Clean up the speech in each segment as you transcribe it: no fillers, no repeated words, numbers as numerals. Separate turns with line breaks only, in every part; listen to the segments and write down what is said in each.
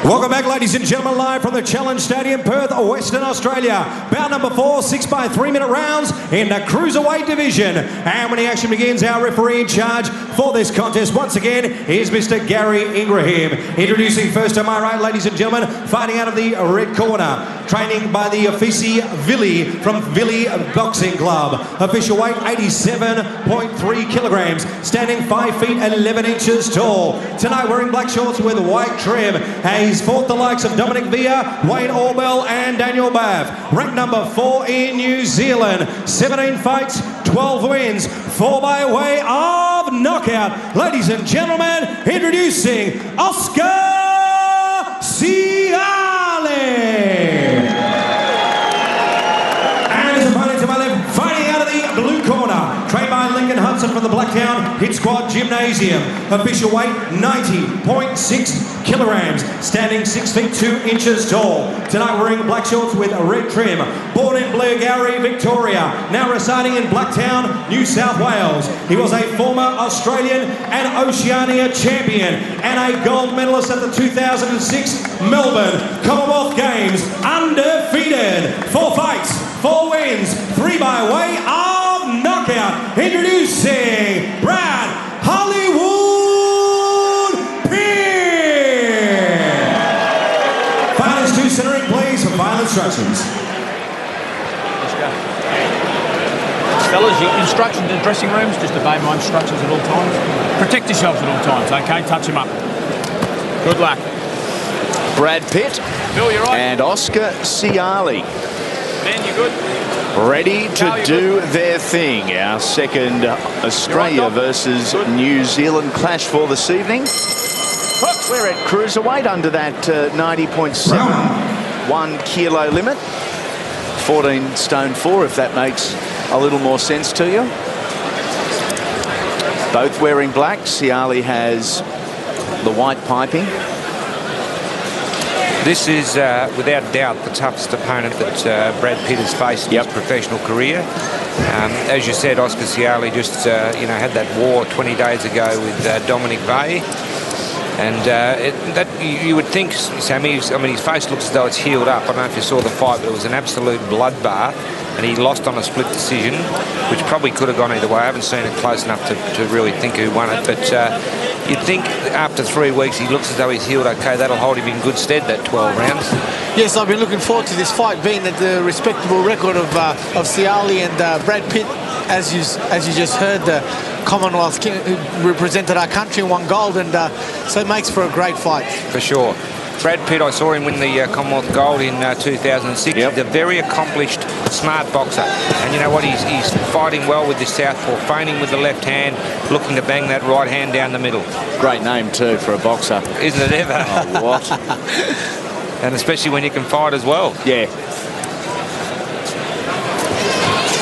Welcome back, ladies and gentlemen, live from the Challenge Stadium, Perth, Western Australia. Bout number 4, 6 by 3 minute rounds in the cruiserweight division. And when the action begins, our referee in charge for this contest, once again, is Mr. Gary Ingraham. Introducing first to my right, ladies and gentlemen, fighting out of the red corner, training by the Offici Villi from Villi Boxing Club. Official weight 87.3 kilograms, standing 5 feet 11 inches tall. Tonight wearing black shorts with white trim. He's fought the likes of Dominic Villa, Wayne Orbell and Daniel Bath. Ranked number 4 in New Zealand. 17 fights, 12 wins, 4 by way of knockout. Ladies and gentlemen, introducing Oscar Siale. And his opponent to my left, fighting out of the blue corner, trained by Lincoln Hudson from the Blacktown Hit Squad Gymnasium. Official weight 90.6 kilograms, standing 6 feet 2 inches tall. Tonight wearing black shorts with a red trim. Born in Blairgowrie, Victoria, now residing in Blacktown, New South Wales. He was a former Australian and Oceania champion and a gold medalist at the 2006 Melbourne Commonwealth Games. Undefeated. 4 fights, 4 wins, 3 by way of knockout. Introducing Brad Hollywood Pitt. Fighters 2 centering, please, for final instructions.
Fellas, your instructions in the dressing rooms, just obey my instructions at all times. Protect yourselves at all times, okay? Touch him up. Good luck.
Brad Pitt
Bill, you're right.
and Oscar Siale.
Ben, you good?
Ready to do their thing. Our second Australia versus New Zealand clash for this evening. We're at cruiserweight under that 90.71 kilo limit. 14 stone 4, if that makes a little more sense to you. Both wearing black. Siale has the white piping.
This is, without doubt, the toughest opponent that Brad Pitt has faced in his professional career. As you said, Oscar Siale just, had that war 20 days ago with Dominic Villa. And you would think, Sammy, his face looks as though it's healed up. I don't know if you saw the fight, but it was an absolute bloodbath. And he lost on a split decision, which probably could have gone either way. I haven't seen it close enough to really think who won it. But you'd think after 3 weeks he looks as though he's healed okay. That'll hold him in good stead, that 12 rounds.
Yes, I've been looking forward to this fight, being at the respectable record of Siale and Brad Pitt. As you just heard, the Commonwealth King who represented our country and won gold, and so it makes for a great fight.
For sure. Brad Pitt, I saw him win the Commonwealth gold in 2006. He's a very accomplished, smart boxer. And you know what? He's fighting well with the southpaw, feinting with the left hand, looking to bang that right hand down the middle.
Great name, too, for a boxer.
Isn't it ever?
Oh, what?
And especially when you can fight as well.
Yeah.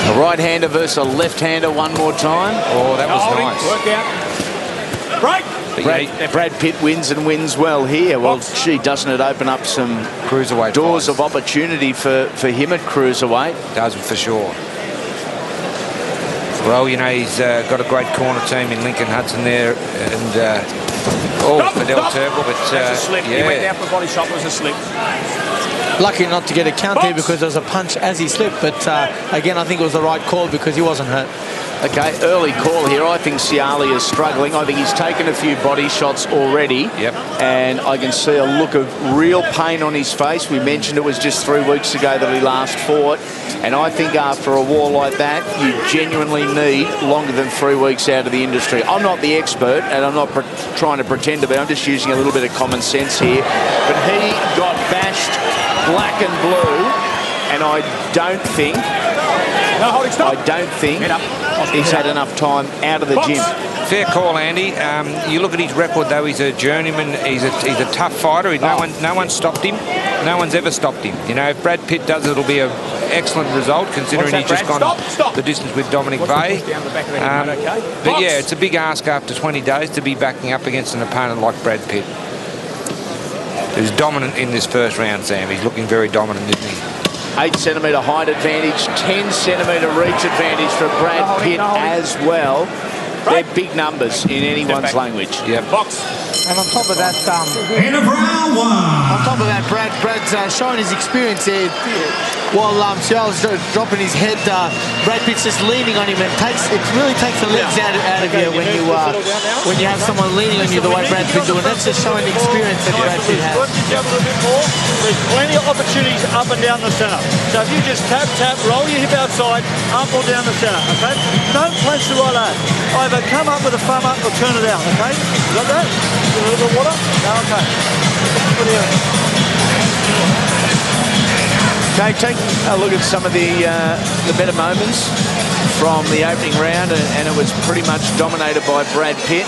A right-hander versus a left-hander one more time.
Oh, that was nice.
Work out. Break.
Brad Pitt wins and wins well here. Well, gee, doesn't it open up some
cruiserweight
doors
fights
of opportunity for him at cruiserweight?
Does, for sure. Well, he's got a great corner team in Lincoln Hudson there, and Fidel Turbo, but
that's a slip. He went down for a body shot. It was a slip.
Lucky not to get a count here because there was a punch as he slipped, but again, I think it was the right call because he wasn't hurt.
Okay, early call here. I think Siale is struggling. I think he's taken a few body shots already.
Yep. And
I can see a look of real pain on his face. We mentioned it was just 3 weeks ago that he last fought. And I think after a war like that, you genuinely need longer than 3 weeks out of the industry. I'm not the expert, and I'm not trying to pretend to be. I'm just using a little bit of common sense here. But he got bashed black and blue, and I don't think he's had enough time out of the gym.
Fair call, Andy. You look at his record, though. He's a journeyman. He's a tough fighter. No one stopped him. No one's ever stopped him. If Brad Pitt does it, it'll be an excellent result, considering he's just gone the distance with Dominic Villa. But yeah, it's a big ask after 20 days to be backing up against an opponent like Brad Pitt, who's dominant in this first round, Sam. He's looking very dominant, isn't he?
8 centimetre height advantage, 10 centimetre reach advantage for Brad Pitt as well. They're big numbers in anyone's language.
Yep.
Box.
And on top of that,
End of round one.
Brad's showing his experience there. While Siale's dropping his head, Brad Pitt's just leaning on him, and it really takes the legs out of you when you have someone leaning on you the way Brad's been doing. That's just showing the experience that Brad Pitt has.
There's plenty of opportunities up and down the centre. So if you just tap, roll your hip outside, up or down the centre, okay? Don't place the right arm. Either come up with a thumb up or turn it out, okay? You got that? A little bit of water? No, okay.
Okay, take a look at some of the better moments from the opening round, and it was pretty much dominated by Brad Pitt.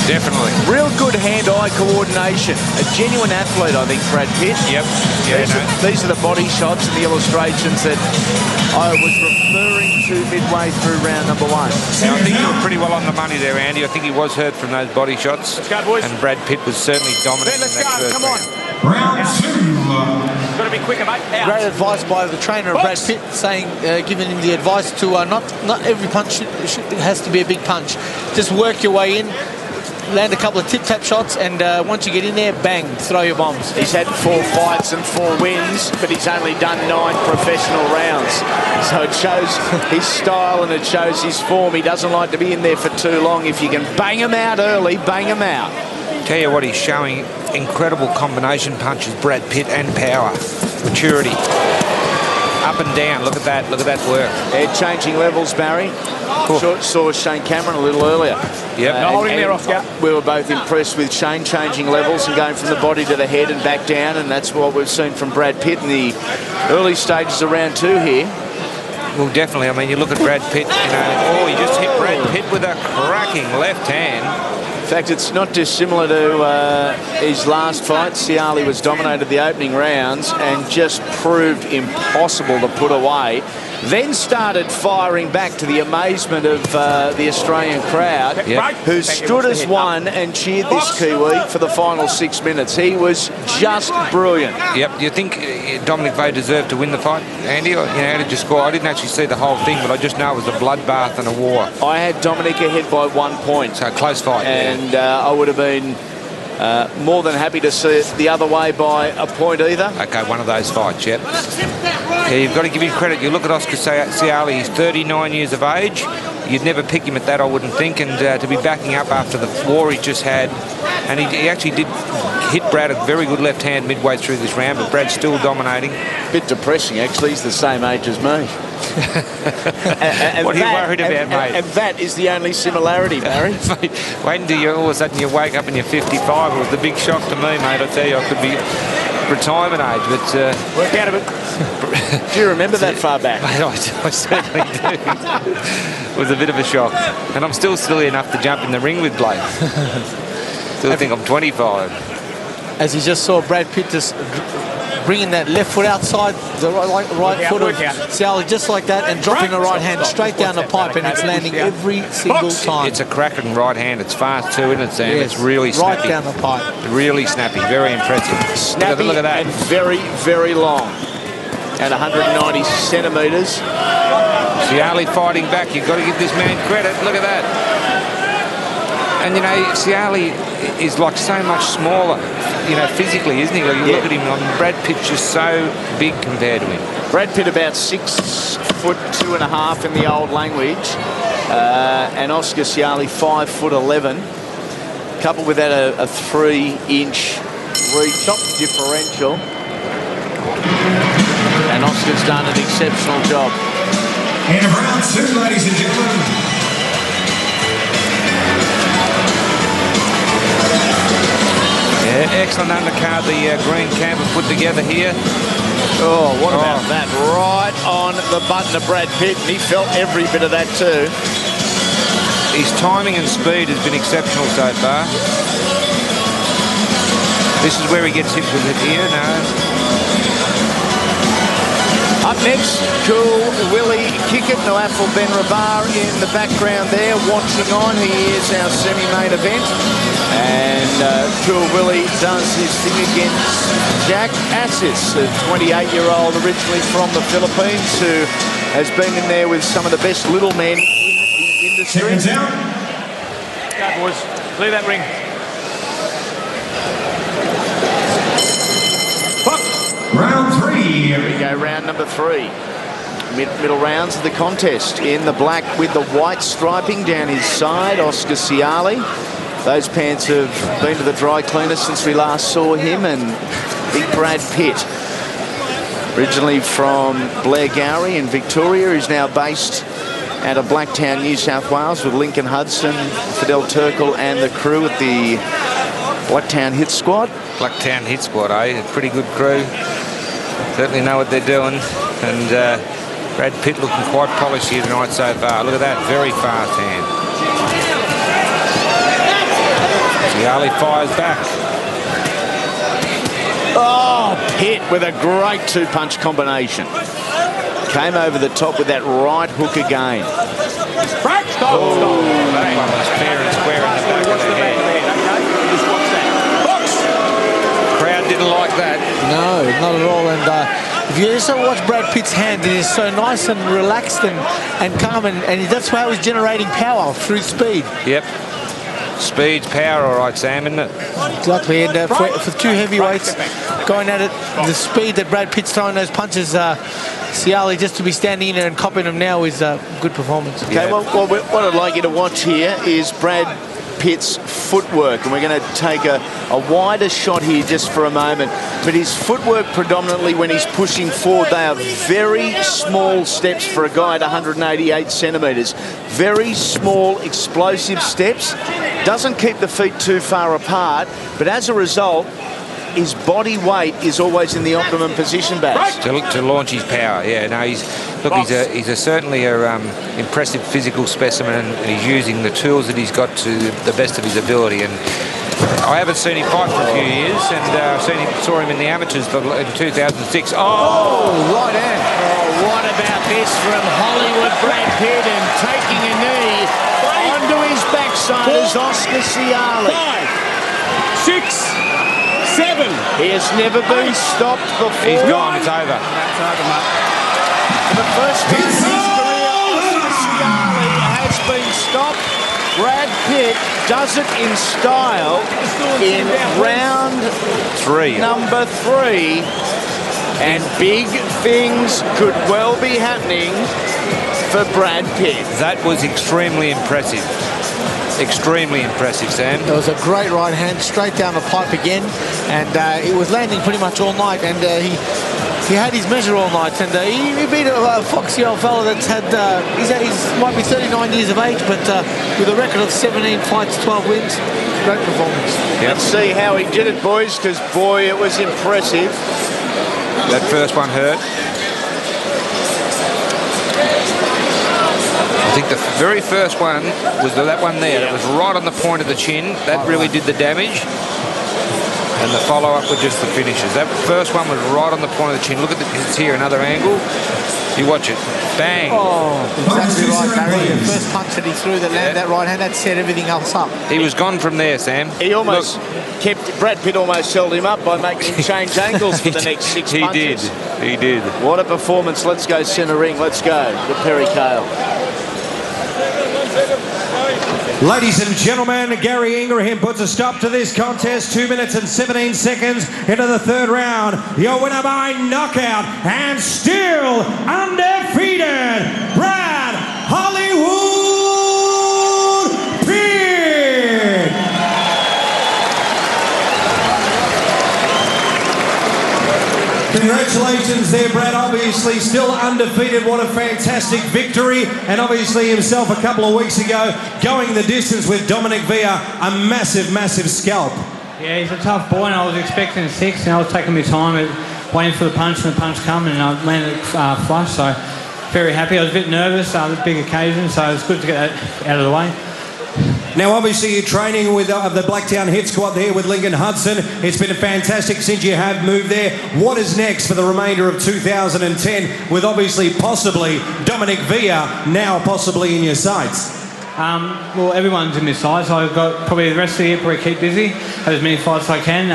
Definitely.
Real good hand-eye coordination. A genuine athlete, I think, Brad Pitt.
Yep. Yeah,
these are the body shots and the illustrations that I was referring to midway through round number one.
Now, I think you were pretty well on the money there, Andy. I think he was hurt from those body shots.
Let's go, boys.
And Brad Pitt was certainly dominant.
Let's
in that
go.
first
Come on.
round.
Round two.
Got to be quicker, mate. Out.
Great advice by the trainer of Brad Pitt, saying, giving him the advice to not every punch has to be a big punch. Just work your way in, land a couple of tip-tap shots, and once you get in there, bang, throw your bombs.
He's had 4 fights and 4 wins, but he's only done 9 professional rounds. So it shows his style and it shows his form. He doesn't like to be in there for too long. If you can bang him out early, bang him out.
Tell you what, he's showing incredible combination punches, Brad Pitt, and power, maturity. Up and down, look at that work.
They're changing levels, Barry.
Cool.
Saw Shane Cameron a little earlier.
Yep.
No, hold him there, Oscar.
We were both impressed with Shane changing levels and going from the body to the head and back down, and that's what we've seen from Brad Pitt in the early stages of round 2 here.
Well, definitely. I mean, you look at Brad Pitt, he just hit Brad Pitt with a cracking left hand.
In fact, it's not dissimilar to his last fight. Siale was dominated the opening rounds and just proved impossible to put away. Then started firing back to the amazement of the Australian crowd, who stood as one and cheered this Kiwi for the final 6 minutes. He was just brilliant.
Yep. Do you think Dominic Vey deserved to win the fight, Andy? Or, how did you score? I didn't actually see the whole thing, but I just know it was a bloodbath and a war.
I had Dominic ahead by 1 point.
So close fight.
And I would have been more than happy to see it the other way by a point either.
Okay, one of those fights, yep. Yeah, you've got to give him credit. You look at Oscar Siale, he's 39 years of age. You'd never pick him at that, I wouldn't think, and to be backing up after the war he just had. And he actually did hit Brad a very good left hand midway through this round, but Brad's still dominating.
Bit depressing, actually. He's the same age as me.
What are you worried about, mate?
And that is the only similarity, Barry.
Wait until all of a sudden you wake up and you're 55. It was the big shock to me, mate. I tell you, I could be retirement age, but...
work out of it. Do you remember that far back?
Mate, I certainly do. It was a bit of a shock. And I'm still silly enough to jump in the ring with Blake. Still think I'm 25.
As you just saw Brad Pitt just bringing that left foot outside the right foot of Siale, just like that, and dropping the right hand straight down the pipe, and it's landing every single time.
It's a cracking right hand. It's fast too, isn't it, Sam? Yes, it's really snappy.
Right down the pipe.
Really snappy. Very impressive.
Snappy
look at that.
And very, very long. At 190 centimetres.
Siale fighting back. You've got to give this man credit. Look at that. And, Siale is like so much smaller, physically, isn't he? Like you look at him, Brad Pitt's just so big compared to him.
Brad Pitt about 6'2.5" in the old language. And Oscar Siale 5'11". Coupled with that a 3-inch reach differential. And Oscar's done an exceptional job.
End of round 2, ladies and gentlemen.
Yeah, excellent undercard the green camp have put together here.
Oh, what about that? Right on the button of Brad Pitt, and he felt every bit of that too.
His timing and speed has been exceptional so far. This is where he gets hit with it here. No.
Up next, Cool Willie Kickett, Noafel Ben Rabar in the background there, watching on. He is our semi-main event. And Cool Willie does his thing against Jack Assis, a 28-year-old originally from the Philippines who has been in there with some of the best little men in the industry.
Seconds out.
Go, boys. Clear that ring.
3.
Here we go, round number 3. Middle rounds of the contest. In the black with the white striping down his side, Oscar Siale. Those pants have been to the dry cleaner since we last saw him, and big Brad Pitt. Originally from Blairgowrie in Victoria, he's now based out of Blacktown, New South Wales, with Lincoln Hudson, Fidel Turkle and the crew at the Blacktown Hit Squad.
Blacktown Hit Squad, eh? A pretty good crew. Certainly know what they're doing. And Brad Pitt looking quite polished here tonight so far. Look at that, very fast hand. Siale fires back.
Oh, Pitt with a great two-punch combination. Came over the top with that right hook again.
Break, stop, stop.
That one was fair and square in the back of the head.
Just watch that. Box!
Crowd didn't like that.
No, not at all. And if you also watch Brad Pitt's hand, it is so nice and relaxed and calm, and that's how he's generating power through speed.
Yep. Speed's power, all right, Sam, isn't it?
Exactly, and for two heavyweights going at it, the speed that Brad Pitt's throwing those punches, Siale just to be standing in there and copying them now is a good performance.
Okay, well, what I'd like you to watch here is Brad Pitt's footwork, and we're going to take a wider shot here just for a moment. But his footwork predominantly when he's pushing forward, they are very small steps for a guy at 188 centimetres. Very small, explosive steps. Doesn't keep the feet too far apart, but as a result, his body weight is always in the optimum position, Baz.
To launch his power, yeah. No, he's certainly a impressive physical specimen, and he's using the tools that he's got to the best of his ability. And I haven't seen him fight for a few years, and saw him in the amateurs in 2006. Oh,
right hand.
Oh, what about this from Hollywood Brad Pitt, and taking a knee onto his backside is Oscar Siale.
5, 6, 7.
He has never been stopped before.
He's gone, it's over.
That's over, mate.
For the first time in his career, Oscar Siale has been stopped. Brad Pitt does it in style in round
3.
number 3. And big things could well be happening for Brad Pitt.
That was extremely impressive. Extremely impressive, Sam.
It was a great right hand, straight down the pipe again, and it was landing pretty much all night, and he had his measure all night, and he beat a foxy old fella that's had, he's might be 39 years of age, but with a record of 17 fights, 12 wins. Great performance.
Yep. Let's see how he did it, boys, because, boy, it was impressive.
That first one hurt. I think the very first one was that one there. That was right on the point of the chin. That really did the damage. And the follow-up were just the finishes. That first one was right on the point of the chin. Look at it's here, another angle. You watch it. Bang.
Oh, exactly right, Barry. The first punch that he threw that landed that right hand, that set everything else up.
He was gone from there, Sam.
He almost kept, Brad Pitt almost held him up by making him change angles for the next 6 punches.
He did.
What a performance. Let's go centre ring. Let's go. The Perry Kale.
Ladies and gentlemen, Gary Ingraham puts a stop to this contest. 2 minutes and 17 seconds into the third round. Your winner by knockout and still undefeated, Brad Hollywood Pitt. Congratulations there, Brad. Obviously still undefeated. What a fantastic victory. And obviously himself a couple of weeks ago going the distance with Dominic Villa, a massive, massive scalp.
Yeah, he's a tough boy, and I was expecting 6, and I was taking my time waiting for the punch, and the punch come, and I landed flush, so very happy. I was a bit nervous, big occasion, so it's good to get that out of the way.
Now, obviously, you're training with the Blacktown Hit Squad there with Lincoln Hudson. It's been fantastic since you have moved there. What is next for the remainder of 2010 with obviously possibly Dominic Villa now possibly in your sights?
Well, everyone's in my sights. So I've got probably the rest of the year probably keep busy, have as many fights as I can.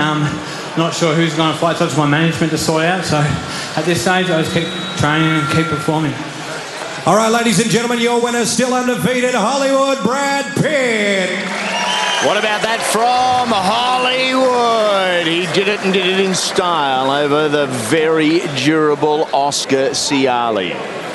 Not sure who's going to fight, so it's my management to sort out. So at this stage, I just keep training and keep performing.
All right, ladies and gentlemen, your winner still undefeated, Hollywood Brad Pitt.
What about that from Hollywood?
He did it and did it in style over the very durable Oscar Siale.